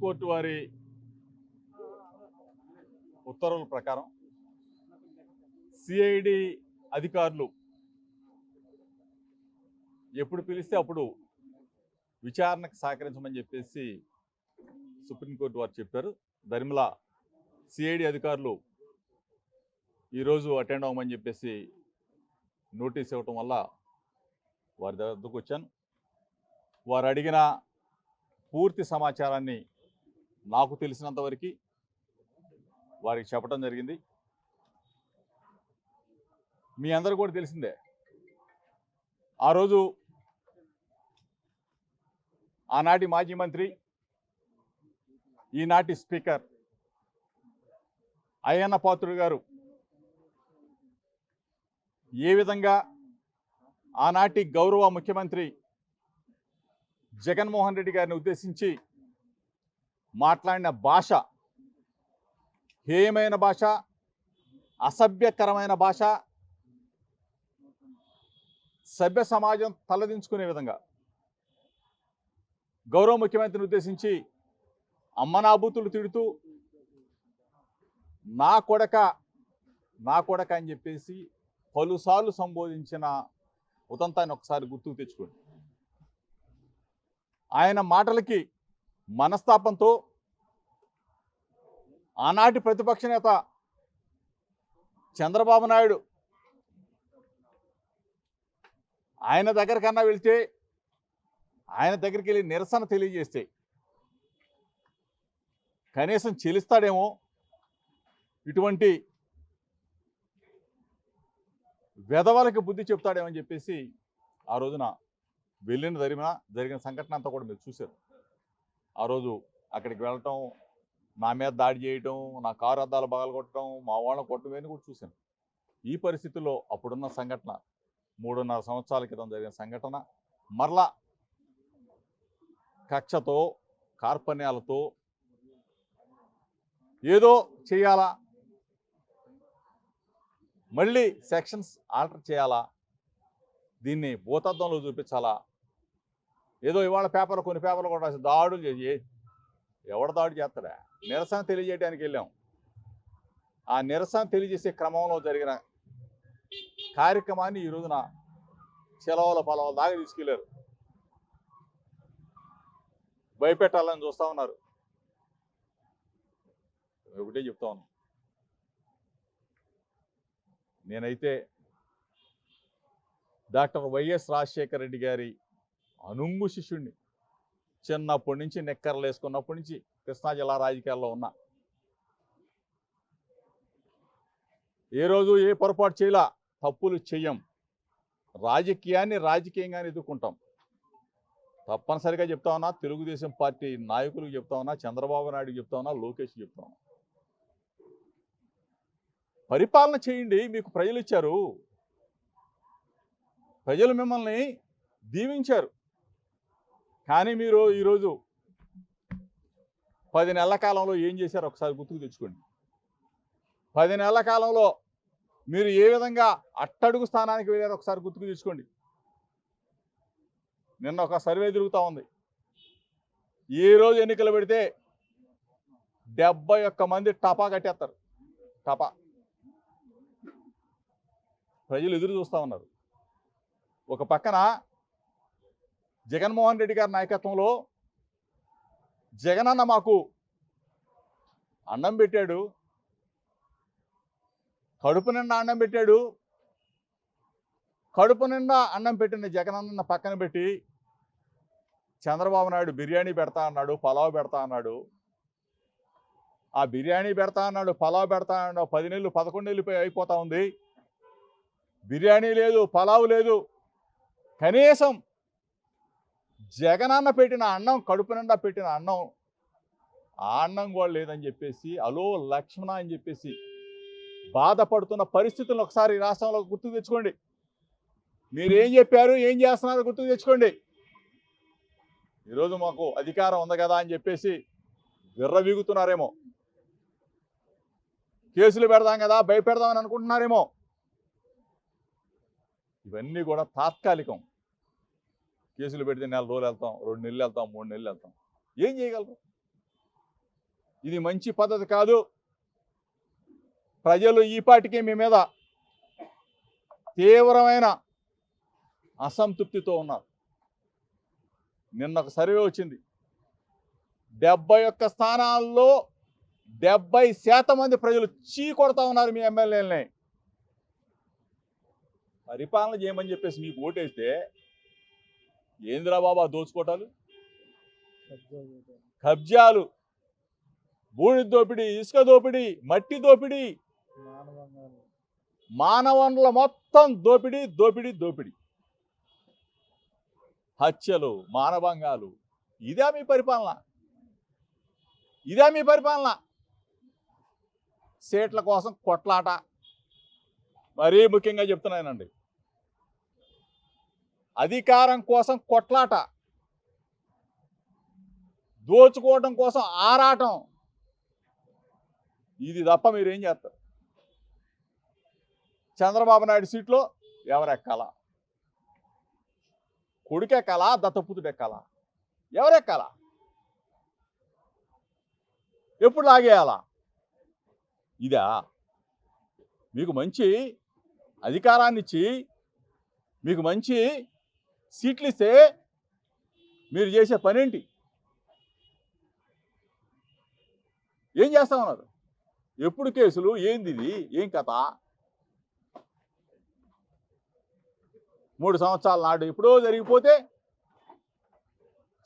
Supreme court వారి ఉత్తర్వుల ప్రకారం సిఐడి అధికారులు ఎప్పుడు పిలిస్తే అప్పుడు విచారణకు సహకరించమని చెప్పేసి సుప్రీంకోర్టు వారు చెప్పారు. దరిమిల సిఐడి అధికారులు ఈరోజు అటెండ్ అవ్వమని చెప్పేసి నోటీస్ ఇవ్వటం వల్ల వారి దగ్గరకు వచ్చాను. వారు అడిగిన పూర్తి సమాచారాన్ని నాకు తెలిసినంతవరకు వారికి చెప్పడం జరిగింది. మీ అందరూ కూడా తెలిసిందే, ఆ రోజు ఆనాటి మాజీ మంత్రి ఈనాటి స్పీకర్ అయ్యన్న పాత్రుడు గారు ఏ విధంగా ఆనాటి గౌరవ ముఖ్యమంత్రి జగన్మోహన్ రెడ్డి గారిని ఉద్దేశించి మాట్లాడిన భాష హేయమైన భాష, అసభ్యకరమైన భాష, సభ్య సమాజం తలదించుకునే విధంగా గౌరవ ముఖ్యమంత్రిని ఉద్దేశించి అమ్మనాబూతులు తిడుతూ నా కొడక అని చెప్పేసి పలుసార్లు సంబోధించిన ఉదంతాన్ని ఒకసారి గుర్తుకు తెచ్చుకోండి. ఆయన మాటలకి మనస్తాపంతో ఆనాటి ప్రతిపక్ష నేత చంద్రబాబు నాయుడు ఆయన దగ్గరకన్నా వెళ్తే, ఆయన దగ్గరికి వెళ్ళి నిరసన తెలియజేస్తే కనీసం చెల్లిస్తాడేమో, ఇటువంటి వెధవలకి బుద్ధి చెప్తాడేమని చెప్పేసి ఆ రోజున వెళ్ళిన జరిగిన సంఘటన అంతా కూడా మీరు చూశారు. ఆ రోజు అక్కడికి వెళ్ళటం, నా మీద దాడి చేయటం, నా కారు అద్దాలు పగలగొట్టడం, మా వాళ్ళని కొట్టడం కూడా చూశాను. ఈ పరిస్థితుల్లో అప్పుడున్న సంఘటన 3.5 సంవత్సరాల క్రితం జరిగిన సంఘటన మరలా కక్షతో కార్పణ్యాలతో ఏదో చేయాలా, మళ్ళీ సెక్షన్స్ ఆల్టర్ చేయాలా, దీన్ని భూతద్దంలో చూపించాలా, ఏదో ఇవాళ కొన్ని పేపర్లు కూడా దాడులు చేసి ఎవడ దాడి చేస్తాడా? నిరసన తెలియజేయడానికి వెళ్ళాం. ఆ నిరసన తెలియజేసే క్రమంలో జరిగిన కార్యక్రమాన్ని ఈ రోజున చెలవల పొలవల దాకా తీసుకెళ్లారు. భయపెట్టాలని చూస్తా ఉన్నారు. ఒకటే చెప్తా ఉన్నాను, నేనైతే డాక్టర్ వైఎస్ రాజశేఖర రెడ్డి గారి అనుంగు శిష్యుడిని. చిన్నప్పటి నుంచి నెక్కర్లు వేసుకున్నప్పటి నుంచి కృష్ణా జిల్లా రాజకీయాల్లో ఉన్నా. ఏ రోజు ఏ పొరపాటు చేయలా, తప్పులు చెయ్యం. రాజకీయాన్ని రాజకీయంగానే ఎదుర్కొంటాం. తప్పనిసరిగా చెప్తా ఉన్నా, తెలుగుదేశం పార్టీ నాయకులకు చెప్తా ఉన్నా, చంద్రబాబు నాయుడుకి చెప్తా ఉన్నా, లోకేష్కి చెప్తా ఉన్నా, పరిపాలన చేయండి. మీకు ప్రజలు ఇచ్చారు, ప్రజలు మిమ్మల్ని దీవించారు. కానీ మీరు ఈరోజు 10 నెలల కాలంలో ఏం చేశారో ఒకసారి గుర్తుకు తెచ్చుకోండి. 10 నెలల కాలంలో మీరు ఏ విధంగా అట్టడుగు స్థానానికి వెళ్ళారో ఒకసారి గుర్తుకు తెచ్చుకోండి. నిన్న ఒక సర్వే తిరుగుతూ ఉంది. ఈ రోజు ఎన్నికలు పెడితే 71 మంది టపా కట్టేస్తారు. టపా. ప్రజలు ఎదురు చూస్తూ ఉన్నారు. ఒక పక్కన జగన్మోహన్ రెడ్డి గారి నాయకత్వంలో జగనన్న మాకు అన్నం పెట్టాడు, కడుపు నిండా అన్నం పెట్టాడు. కడుపు నిండా అన్నం పెట్టిన జగనన్న పక్కన పెట్టి చంద్రబాబు నాయుడు బిర్యానీ పెడతా అన్నాడు, పలావ్ పెడతా అన్నాడు. ఆ బిర్యానీ పెడతా అన్నాడు, పలావ్ పెడతా అన్నాడు. 10 నెలలు 11 నెలలు అయిపోతా ఉంది. బిర్యానీ లేదు, పలావ్ లేదు. కనీసం జగనన్న పెట్టిన అన్నం, కడుపు నిండా పెట్టిన అన్నం, ఆ అన్నం కూడా లేదని చెప్పేసి అలో లక్ష్మణ అని చెప్పేసి బాధపడుతున్న పరిస్థితులను ఒకసారి రాష్ట్రంలో గుర్తుకు తెచ్చుకోండి. మీరేం చెప్పారు, ఏం చేస్తున్నారో గుర్తుకు తెచ్చుకోండి. ఈరోజు మాకు అధికారం ఉంది కదా అని చెప్పేసి విర్రవీగుతున్నారేమో, కేసులు పెడదాం కదా భయపెడదామని అనుకుంటున్నారేమో. ఇవన్నీ కూడా తాత్కాలికం. కేసులు పెడితే 4 రోజులు వెళ్తాం, 2 నెలలు వెళ్తాం, 3 నెలలు వెళ్తాం. ఏం చేయగలరు? ఇది మంచి పద్ధతి కాదు. ప్రజలు ఈ పాటికే మీ మీద తీవ్రమైన అసంతృప్తితో ఉన్నారు. నిన్న ఒక సర్వే వచ్చింది, 71 స్థానాల్లో 70% మంది ప్రజలు చీ కొడతా ఉన్నారు మీ ఎమ్మెల్యేలని. పరిపాలన చేయమని చెప్పేసి మీకు ఓటేస్తే ఏందిరా బాబా దోచుకోటాలు, కబ్జాలు, భూమి దోపిడీ, ఇసుక దోపిడీ, మట్టి దోపిడీ, మానవ వనరుల మొత్తం దోపిడీ దోపిడీ దోపిడీ, హత్యలు, మానభంగాలు. ఇదే మీ పరిపాలన, ఇదే మీ పరిపాలన. సీట్ల కోసం కొట్లాట. మరీ ముఖ్యంగా చెప్తున్నానండి, అధికారం కోసం కొట్లాట, దోచుకోవడం కోసం ఆరాటం. ఇది తప్ప మీరేం చేస్తారు? చంద్రబాబు నాయుడు సీట్లో ఎవరెక్కాలా? కొడుకెక్కాలా, దత్తపుత్రుడెక్కాలా? ఎవరెక్కాలా? ఎప్పుడు లాగేయాలా? ఇదా? మీకు మంచి అధికారాన్ని ఇచ్చి, మీకు మంచి సీట్లు ఇస్తే మీరు చేసే పనేంటి? ఏం చేస్తా ఉన్నారు? ఎప్పుడు కేసులు? ఏంది ఇది? ఏం కథ? 3 సంవత్సరాల నాడు ఎప్పుడో జరిగిపోతే,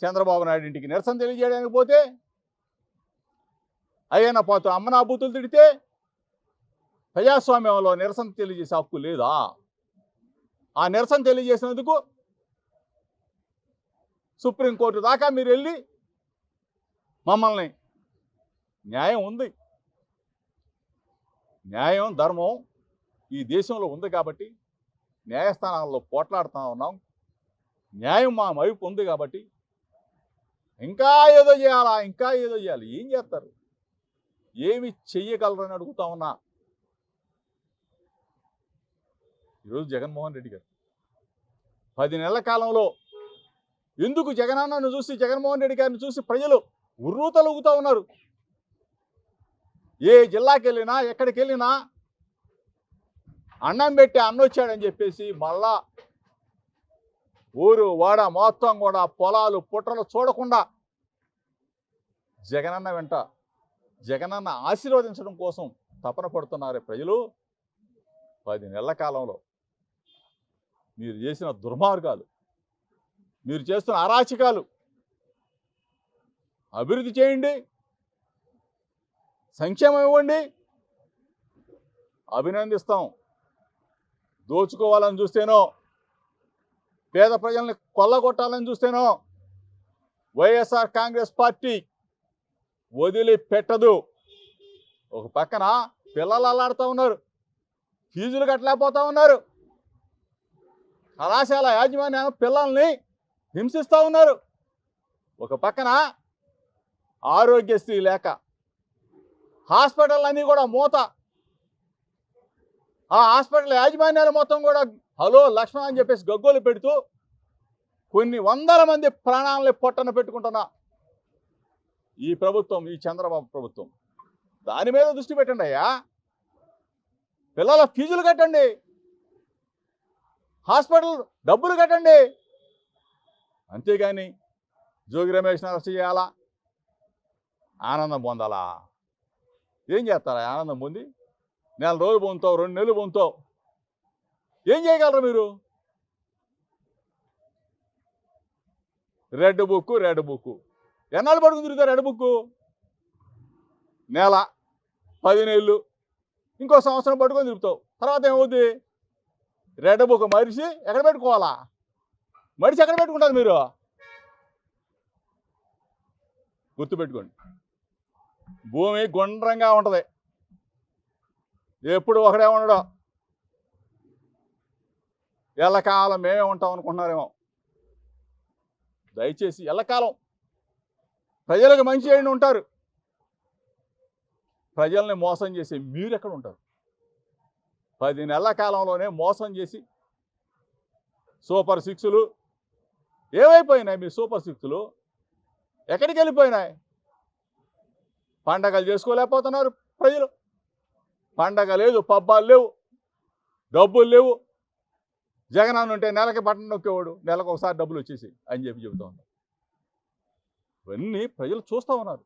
చంద్రబాబు నాయుడు ఇంటికి నిరసన తెలియజేయడానికి పోతే, అయ్యన్న పోతూ అమ్మనా బూతులు తిడితే, ప్రజాస్వామ్యంలో నిరసన తెలియజేసే హక్కు లేదా? ఆ నిరసన తెలియజేసినందుకు సుప్రీంకోర్టు దాకా మీరు వెళ్ళి మమ్మల్ని, న్యాయం ఉంది, న్యాయం ధర్మం ఈ దేశంలో ఉంది కాబట్టి న్యాయస్థానాల్లో పోట్లాడుతూ ఉన్నాం. న్యాయం మా వైపు ఉంది కాబట్టి ఇంకా ఏదో చేయాలా, ఇంకా ఏదో చేయాలి. ఏం చేస్తారు? ఏమి చెయ్యగలరని అడుగుతా ఉన్నా. ఈరోజు జగన్మోహన్ రెడ్డి గారు 10 నెలల కాలంలో ఎందుకు జగనన్నను చూసి, జగన్మోహన్ రెడ్డి గారిని చూసి ప్రజలు ఉర్రూతలుగుతూ ఉన్నారు. ఏ జిల్లాకి వెళ్ళినా, ఎక్కడికి వెళ్ళినా అన్నం పెట్టి అన్నొచ్చాడని చెప్పేసి మళ్ళా ఊరు వాడ మొత్తం కూడా పొలాలు పుట్రలు చూడకుండా జగనన్న వెంట, జగనన్న ఆశీర్వదించడం కోసం తపన పడుతున్నారు ప్రజలు. 10 నెలల కాలంలో మీరు చేసిన దుర్మార్గాలు, మీరు చేస్తున్న అరాచకాలు, అభివృద్ధి చేయండి, సంక్షేమం ఇవ్వండి, అభినందిస్తాం. దోచుకోవాలని చూస్తేనో, పేద ప్రజల్ని కొల్లగొట్టాలని చూస్తేనో వైఎస్ఆర్ కాంగ్రెస్ పార్టీ వదిలిపెట్టదు. ఒక పక్కన పిల్లలు అల్లాడుతూ ఉన్నారు, ఫీజులు కట్టలేకపోతూ ఉన్నారు, కళాశాల యాజమాన్యం పిల్లల్ని హింసిస్తూ ఉన్నారు. ఒక పక్కన ఆరోగ్యశ్రీ లేక హాస్పిటల్ అన్నీ కూడా మూత. ఆ హాస్పిటల్ యాజమాన్యాలు మొత్తం కూడా హలో లక్ష్మణ్ అని చెప్పేసి గగ్గోలు పెడుతూ కొన్ని వందల మంది ప్రాణాలని పొట్టన పెట్టుకుంటున్నా ఈ ప్రభుత్వం, ఈ చంద్రబాబు ప్రభుత్వం. దాని మీద దృష్టి పెట్టండి అయ్యా. పిల్లల ఫీజులు కట్టండి, హాస్పిటల్ డబ్బులు కట్టండి. అంతేగాని జోగి రమేష్ అరెస్ట్ చేయాలా, ఆనందం పొందాలా? ఏం చేస్తారా ఆనందం పొంది? 4 రోజులు పొందుతావు, 2 నెలలు పొందుతావు, ఏం చేయగలరు మీరు? రెడ్ బుక్, రెడ్ బుక్ ఎన్నాళ్ళు పడుకుని తిరుగుతారు? రెడ్ బుక్ నెల, 10 నెలలు, ఇంకో సంవత్సరం పట్టుకొని తిరుగుతావు. తర్వాత ఏమవుద్ది? రెడ్ బుక్ మరిచి ఎక్కడ పెట్టుకోవాలా? మడిచి ఎక్కడ పెట్టుకుంటారు మీరు? గుర్తుపెట్టుకోండి, భూమి గుండ్రంగా ఉంటుంది, ఎప్పుడు ఒకడే ఉండడం. ఎల్లకాలం మేమే ఉంటాం అనుకుంటున్నారేమో. దయచేసి ఎల్లకాలం ప్రజలకు మంచి చేయండి ఉంటారు, ప్రజల్ని మోసం చేసి మీరు ఎక్కడ ఉంటారు? 10 నెలల కాలంలోనే మోసం చేసి సూపర్ సిక్స్లు ఏమైపోయినాయి? మీ సూపర్ సిక్స్లు ఎక్కడికి వెళ్ళిపోయినాయి? పండగలు చేసుకోలేకపోతున్నారు ప్రజలు. పండగ లేదు, పబ్బాలు లేవు, డబ్బులు లేవు. జగన్ ఉంటే నెలకి బట్టన్ నొక్కేవాడు, నెలకు ఒకసారి డబ్బులు వచ్చేసి అని చెబుతా ఉన్నారు. ఇవన్నీ ప్రజలు చూస్తూ ఉన్నారు.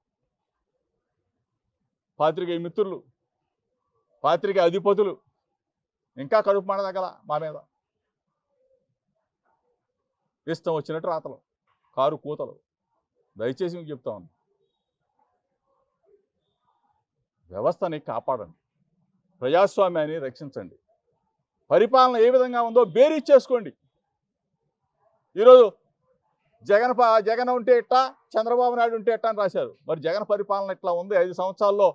పాత్రికేయ మిత్రులు, పాత్రికేయ అధిపతులు ఇంకా కడుపు మండదగల మా మీద. ఇష్టం వచ్చినట్టు రాతలు, కారు కూతలు. దయచేసి మీకు చెప్తా ఉన్నాను, వ్యవస్థని కాపాడండి, ప్రజాస్వామ్యాన్ని రక్షించండి. పరిపాలన ఏ విధంగా ఉందో బేరీజ్ చేసుకోండి. ఈరోజు జగన్ ఉంటే ఇట్టా, చంద్రబాబు నాయుడు ఉంటే ఇట్టా అని రాశారు. మరి జగన్ పరిపాలన ఇట్లా ఉంది. 5 సంవత్సరాల్లో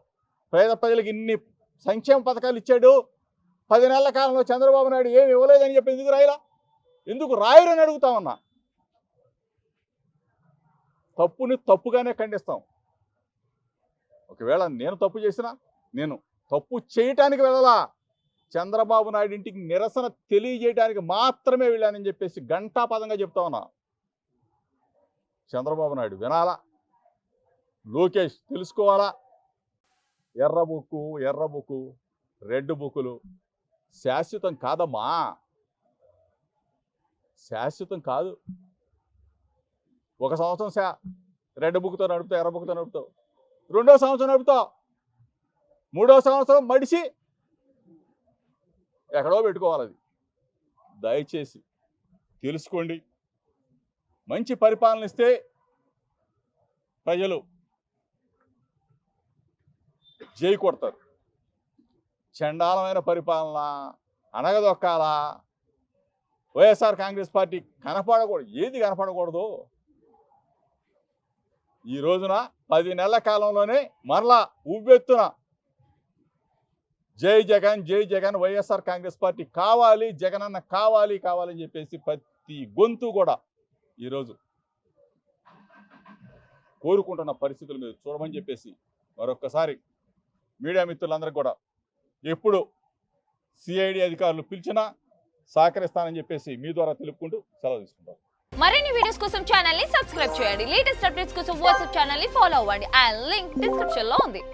పేద ప్రజలకు ఇన్ని సంక్షేమ పథకాలు ఇచ్చాడు. 10 నెలల కాలంలో చంద్రబాబు నాయుడు ఏమి ఇవ్వలేదని చెప్పి ఎందుకు రాయరని అడుగుతా ఉన్నా. తప్పుని తప్పుగానే ఖండిస్తాం. ఒకవేళ నేను తప్పు చేసినా, నేను తప్పు చేయటానికి వెళ్ళాలా, చంద్రబాబు నాయుడు ఇంటికి నిరసన తెలియజేయడానికి మాత్రమే వెళ్ళానని చెప్పేసి ఘంటాపదంగా చెప్తా ఉన్నా. చంద్రబాబు నాయుడు వినాలా, లోకేష్ తెలుసుకోవాలా. ఎర్ర బుక్కు రెడ్ బుక్కులు శాశ్వతం కాదమ్మా, శాశ్వతం కాదు. 1 సంవత్సరం రెడ్ బుక్తో నడుపుతావు, ఎర్ర బుక్తో నడుపుతావు, 2వ సంవత్సరం నడుపుతావు, 3వ సంవత్సరం మడిసి ఎక్కడో పెట్టుకోవాలి. అది దయచేసి తెలుసుకోండి. మంచి పరిపాలన ఇస్తే ప్రజలు జై కొడతారు. చండాలమైన పరిపాలన, అనగదొక్కాలా, వైఎస్ఆర్ కాంగ్రెస్ పార్టీ కనపడకూడదు. ఏది కనపడకూడదు. ఈ రోజున 10 నెలల కాలంలోనే మరలా ఉవ్వెత్తున జై జగన్ వైఎస్ఆర్ కాంగ్రెస్ పార్టీ కావాలి, జగనన్న కావాలని చెప్పేసి ప్రతి గొంతు కూడా ఈరోజు కోరుకుంటున్న పరిస్థితులు మీరు చూడమని చెప్పేసి మరొక్కసారి మీడియా మిత్రులందరికీ కూడా ఎప్పుడు సిఐడి అధికారులు పిలిచినా సహకరిస్తానని చెప్పేసి మీ ద్వారా తెలుపుకుంటూ సెలవు తీసుకుంటాం. మరిన్ని వీడియోస్ కోసం ఛానల్ ని సబ్స్క్రైబ్ చేయండి. లేటెస్ట్ అప్డేట్స్ కోసం వాట్సాప్ ఛానల్ ని ఫాలో అవ్వండి. ఆ లింక్ డిస్క్రిప్షన్ లో ఉంది.